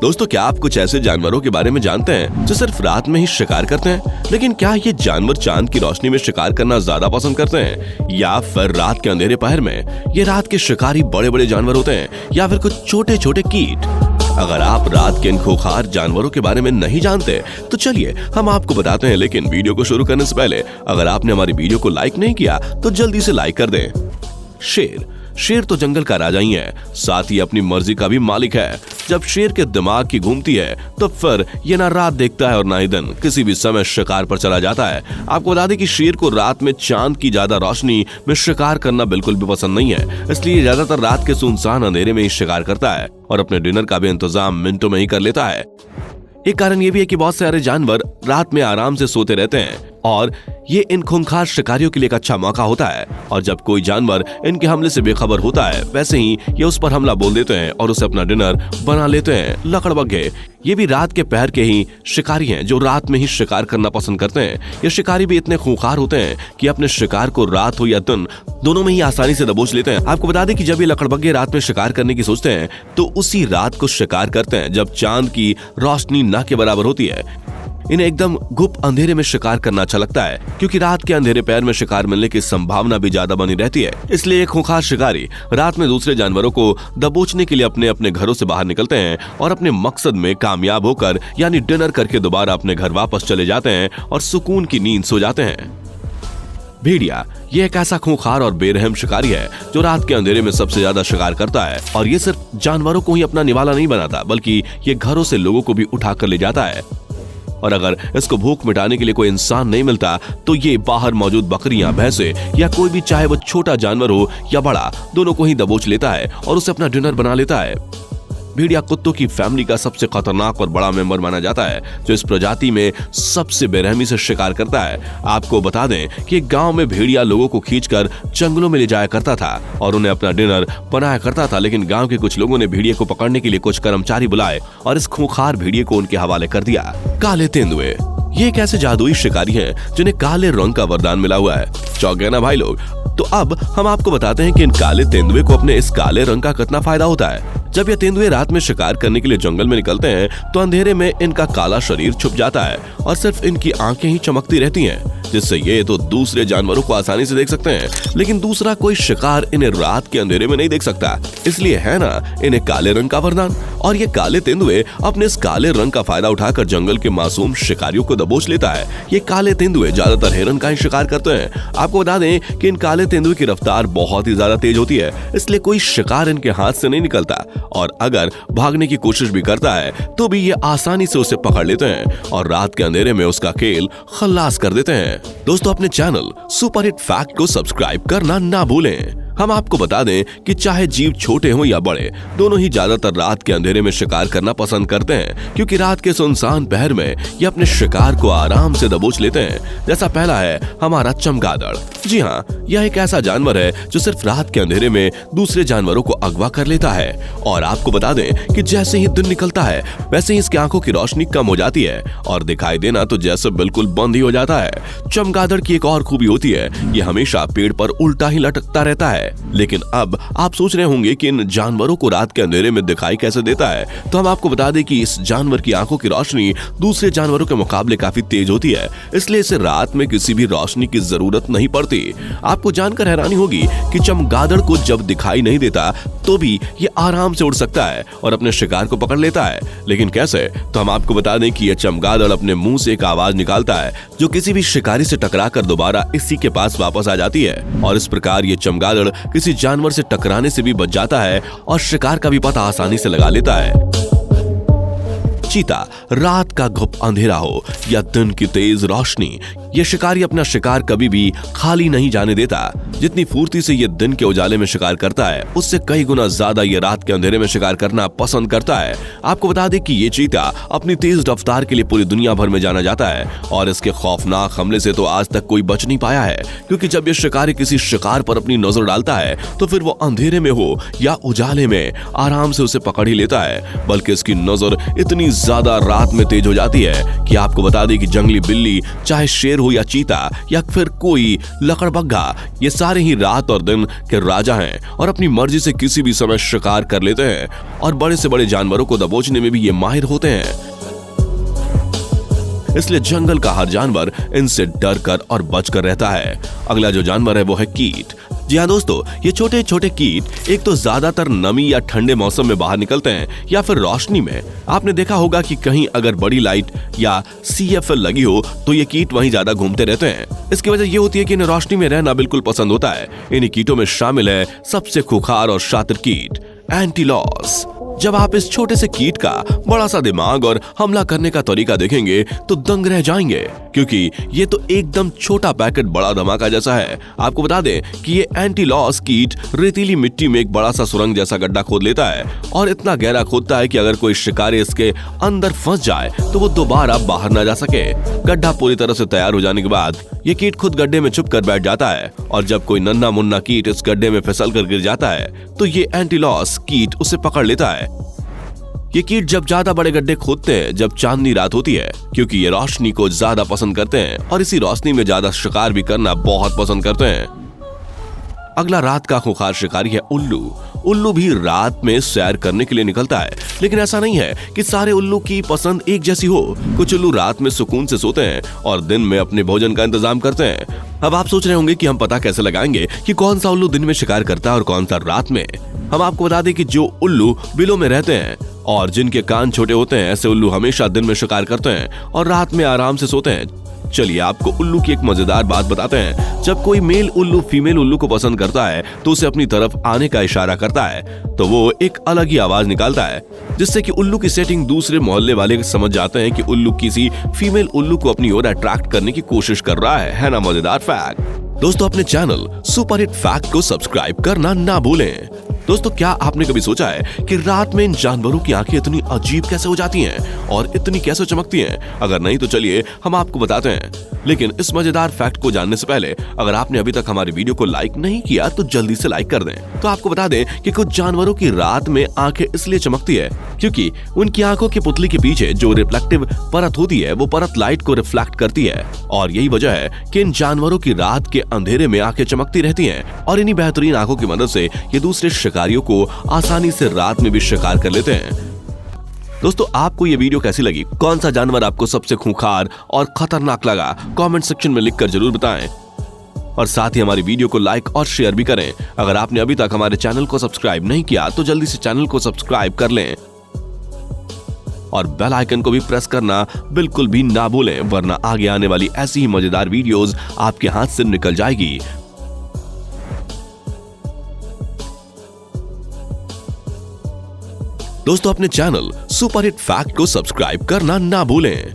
दोस्तों, क्या आप कुछ ऐसे जानवरों के बारे में जानते हैं जो सिर्फ रात में ही शिकार करते हैं? लेकिन क्या ये जानवर चांद की रोशनी में शिकार करना ज्यादा पसंद करते हैं या फिर रात के अंधेरे पहर में? ये रात के शिकारी बड़े बड़े जानवर होते हैं या फिर कुछ छोटे छोटे कीट? अगर आप रात के इन खूंखार जानवरों के बारे में नहीं जानते तो चलिए हम आपको बताते हैं। लेकिन वीडियो को शुरू करने से पहले अगर आपने हमारी वीडियो को लाइक नहीं किया तो जल्दी से लाइक कर दें। शेर तो जंगल का राजा ही है, साथ ही अपनी मर्जी का भी मालिक है। जब शेर के दिमाग की घूमती है तो फिर ये ना रात देखता है और ना ही दिन, किसी भी समय शिकार पर चला जाता है। आपको बता दें कि शेर को रात में चांद की ज्यादा रोशनी में शिकार करना बिल्कुल भी पसंद नहीं है, इसलिए ज्यादातर रात के सुनसान अंधेरे में ही शिकार करता है और अपने डिनर का भी इंतजाम मिनटों में ही कर लेता है। एक कारण ये भी है कि बहुत सारे जानवर रात में आराम से सोते रहते हैं और ये इन खूंखार शिकारियों के लिए एक अच्छा मौका होता है। और जब कोई जानवर इनके हमले से बेखबर होता है, वैसे ही ये उस पर हमला बोल देते हैं और उसे अपना डिनर बना लेते हैं। लकड़बग्घे ये भी रात के पहर के ही शिकारी हैं जो रात में ही शिकार करना पसंद करते हैं। ये शिकारी भी इतने खूंखार होते हैं कि अपने शिकार को रात हो या दिन दोनों में ही आसानी से दबोच लेते हैं। आपको बता दें कि जब ये लकड़बग्घे रात में शिकार करने की सोचते हैं तो उसी रात को शिकार करते हैं जब चांद की रोशनी ना के बराबर होती है। इन्हें एकदम गुप अंधेरे में शिकार करना अच्छा लगता है क्योंकि रात के अंधेरे पैर में शिकार मिलने की संभावना भी ज्यादा बनी रहती है। इसलिए एक खूंखार शिकारी रात में दूसरे जानवरों को दबोचने के लिए अपने अपने घरों से बाहर निकलते हैं और अपने मकसद में कामयाब होकर यानी डिनर करके दोबारा अपने घर वापस चले जाते हैं और सुकून की नींद सो जाते हैं। भेड़िया ये एक ऐसा खूंखार और बेरहम शिकारी है जो रात के अंधेरे में सबसे ज्यादा शिकार करता है और ये सिर्फ जानवरों को ही अपना निवाला नहीं बनाता बल्कि ये घरों से लोगों को भी उठा कर ले जाता है। और अगर इसको भूख मिटाने के लिए कोई इंसान नहीं मिलता तो ये बाहर मौजूद बकरियां, भैंसे या कोई भी चाहे वो छोटा जानवर हो या बड़ा, दोनों को ही दबोच लेता है और उसे अपना डिनर बना लेता है। भेड़िया कुत्तों की फैमिली का सबसे खतरनाक और बड़ा मेंबर माना जाता है जो इस प्रजाति में सबसे बेरहमी से शिकार करता है। आपको बता दें कि गांव में भेड़िया लोगों को खींचकर जंगलों में ले जाया करता था और उन्हें अपना डिनर बनाया करता था। लेकिन गांव के कुछ लोगों ने भेड़िया को पकड़ने के लिए कुछ कर्मचारी बुलाए और इस खूंखार भेड़िए को उनके हवाले कर दिया। काले तेंदुए ये एक ऐसे जादुई शिकारी हैं जिन्हें काले रंग का वरदान मिला हुआ है। चौंक गए ना भाई लोग? तो अब हम आपको बताते हैं कि इन काले तेंदुए को अपने इस काले रंग का कितना फायदा होता है। जब ये तेंदुए रात में शिकार करने के लिए जंगल में निकलते हैं तो अंधेरे में इनका काला शरीर छुप जाता है और सिर्फ इनकी आंखें ही चमकती रहती हैं, जिससे ये तो दूसरे जानवरों को आसानी से देख सकते हैं लेकिन दूसरा कोई शिकार इन्हें रात के अंधेरे में नहीं देख सकता। इसलिए है ना इन्हें काले रंग का वरदान। और ये काले तेंदुए अपने इस काले रंग का फायदा उठाकर जंगल के मासूम शिकारियों को दबोच लेता है। ये काले तेंदुए ज्यादातर हिरन का ही शिकार करते हैं। आपको बता दें कि इन काले तेंदुए की रफ्तार बहुत ही ज्यादा तेज होती है, इसलिए कोई शिकार इनके हाथ से नहीं निकलता और अगर भागने की कोशिश भी करता है तो भी ये आसानी से उसे पकड़ लेते हैं और रात के अंधेरे में उसका खेल खल्लास कर देते हैं। दोस्तों, अपने चैनल सुपर हिट फैक्ट को सब्सक्राइब करना ना भूलें। हम आपको बता दें कि चाहे जीव छोटे हों या बड़े, दोनों ही ज्यादातर रात के अंधेरे में शिकार करना पसंद करते हैं क्योंकि रात के सुनसान पहर में ये अपने शिकार को आराम से दबोच लेते हैं। जैसा पहला है हमारा चमगादड़। जी हाँ, यह एक ऐसा जानवर है जो सिर्फ रात के अंधेरे में दूसरे जानवरों को अगवा कर लेता है। और आपको बता दें कि जैसे ही दिन निकलता है वैसे ही इसकी आंखों की रोशनी कम हो जाती है और दिखाई देना तो जैसे बिल्कुल बंद ही हो जाता है। चमगादड़ की एक और खूबी होती है, ये हमेशा पेड़ पर उल्टा ही लटकता रहता है। लेकिन अब आप सोच रहे होंगे कि इन जानवरों को रात के अंधेरे में दिखाई कैसे देता है, तो हम आपको बता दें कि इस जानवर की आंखों की रोशनी दूसरे जानवरों के मुकाबले काफी तेज होती है, इसलिए इसे रात में किसी भी रोशनी की जरूरत नहीं पड़ती। आपको जानकर हैरानी होगी कि चमगादड़ को जब दिखाई नहीं देता तो भी ये आराम से उड़ सकता है और अपने शिकार को पकड़ लेता है। लेकिन कैसे? तो हम आपको बता दें कि यह चमगादड़ अपने मुंह से एक आवाज निकालता है जो किसी भी शिकारी से टकराकर दोबारा इसी के पास वापस आ जाती है और इस प्रकार ये चमगादड़ किसी जानवर से टकराने से भी बच जाता है और शिकार का भी पता आसानी से लगा लेता है। चीता रात का घुप अंधेरा हो या दिन की तेज रोशनी, ये शिकारी अपना शिकार कभी भी खाली नहीं जाने देता। जितनी फुर्ती से ये दिन के उजाले में शिकार करता है उससे कई गुना ज्यादा ये रात के अंधेरे में शिकार करना पसंद करता है। आपको बता दें कि ये चीता अपनी तेज रफ्तार के लिए पूरी दुनिया भर में जाना जाता है और इसके खौफनाक हमले से तो आज तक कोई बच नहीं पाया है क्योंकि जब ये शिकारी किसी शिकार पर अपनी नजर डालता है तो फिर वो अंधेरे में हो या उजाले में आराम से उसे पकड़ ही लेता है। बल्कि इसकी नजर इतनी ज्यादा रात में तेज हो जाती है कि आपको बता दें कि जंगली बिल्ली, चाहे शेर हो या चीता या फिर कोई लकड़बग्घा, ये सारे ही रात और दिन के राजा हैं और अपनी मर्जी से किसी भी समय शिकार कर लेते हैं और बड़े से बड़े जानवरों को दबोचने में भी ये माहिर होते हैं। इसलिए जंगल का हर जानवर इनसे डर कर और बचकर रहता है। अगला जो जानवर है वो है कीट। जी हाँ दोस्तों, ये छोटे छोटे कीट एक तो ज्यादातर नमी या ठंडे मौसम में बाहर निकलते हैं या फिर रोशनी में। आपने देखा होगा कि कहीं अगर बड़ी लाइट या CFL लगी हो तो ये कीट वहीं ज्यादा घूमते रहते हैं। इसकी वजह ये होती है कि इन्हें रोशनी में रहना बिल्कुल पसंद होता है। इन्हीं कीटों में शामिल है सबसे खूंखार और शातिर कीट, एंटीलॉस। जब आप इस छोटे से कीट का बड़ा सा दिमाग और हमला करने का तरीका देखेंगे तो दंग रह जाएंगे, क्योंकि ये तो एकदम छोटा पैकेट बड़ा धमाका जैसा है। आपको बता दें कि ये एंटीलॉस कीट रेतीली मिट्टी में एक बड़ा सा सुरंग जैसा गड्ढा खोद लेता है और इतना गहरा खोदता है कि अगर कोई शिकारी इसके अंदर फंस जाए तो वो दोबारा बाहर ना जा सके। गड्ढा पूरी तरह से तैयार हो जाने के बाद ये कीट खुद गड्ढे में छुप कर बैठ जाता है और जब कोई नन्हा मुन्ना कीट इस गड्ढे में फिसल कर गिर जाता है तो ये एंटीलॉस कीट उसे पकड़ लेता है। ये कीट जब ज्यादा बड़े गड्ढे खोदते हैं जब चांदनी रात होती है, क्योंकि ये रोशनी को ज्यादा पसंद करते हैं और इसी रोशनी में ज्यादा शिकार भी करना बहुत पसंद करते हैं। अगला रात का खूंखार शिकारी है उल्लू। उल्लू भी रात में सैर करने के लिए निकलता है, लेकिन ऐसा नहीं है कि सारे उल्लू की पसंद एक जैसी हो। कुछ उल्लू रात में सुकून से सोते हैं और दिन में अपने भोजन का इंतजाम करते हैं। अब आप सोच रहे होंगे कि हम पता कैसे लगाएंगे कि कौन सा उल्लू दिन में शिकार करता है और कौन सा रात में। हम आपको बता दें कि जो उल्लू बिलों में रहते हैं और जिनके कान छोटे होते हैं, ऐसे उल्लू हमेशा दिन में शिकार करते हैं और रात में आराम से सोते हैं। चलिए आपको उल्लू की एक मजेदार बात बताते हैं। जब कोई मेल उल्लू फीमेल उल्लू को पसंद करता है तो उसे अपनी तरफ आने का इशारा करता है तो वो एक अलग ही आवाज निकालता है, जिससे कि उल्लू की सेटिंग दूसरे मोहल्ले वाले समझ जाते हैं कि उल्लू किसी फीमेल उल्लू को अपनी ओर अट्रैक्ट करने की कोशिश कर रहा है ना मजेदार फैक्ट। दोस्तों अपने चैनल सुपर हिट फैक्ट को सब्सक्राइब करना ना भूलें। दोस्तों क्या आपने कभी सोचा है कि रात में इन जानवरों की आंखें इतनी अजीब कैसे हो जाती हैं और इतनी कैसे चमकती हैं? अगर नहीं तो चलिए हम आपको बताते हैं। लेकिन इस मजेदार फैक्ट को जानने से पहले अगर आपने अभी तक हमारे वीडियो को लाइक नहीं किया तो जल्दी से लाइक कर दें। तो आपको बता दें कि कुछ जानवरों की रात में आंखें इसलिए चमकती है क्योंकि उनकी आंखों की पुतली के पीछे जो रिफ्लेक्टिव परत होती है वो परत लाइट को रिफ्लेक्ट करती है और यही वजह है कि इन जानवरों की रात के अंधेरे में आंखें चमकती रहती हैं और इन्हीं बेहतरीन आंखों की मदद से ये दूसरे शिकारियों को आसानी से रात में भी शिकार कर लेते हैं। दोस्तों आपको ये वीडियो कैसी लगी? कौन सा जानवर आपको सबसे खूंखार और खतरनाक लगा? कमेंट सेक्शन में लिखकर जरूर बताएं और साथ ही हमारी वीडियो को लाइक और शेयर भी करें। अगर आपने अभी तक हमारे चैनल को सब्सक्राइब नहीं किया तो जल्दी से चैनल को सब्सक्राइब कर लें और बेल आइकन को भी प्रेस करना बिल्कुल भी ना भूलें, वरना आगे आने वाली ऐसी ही मजेदार वीडियोस आपके हाथ से निकल जाएगी। दोस्तों अपने चैनल सुपर हिट फैक्ट को सब्सक्राइब करना ना भूलें।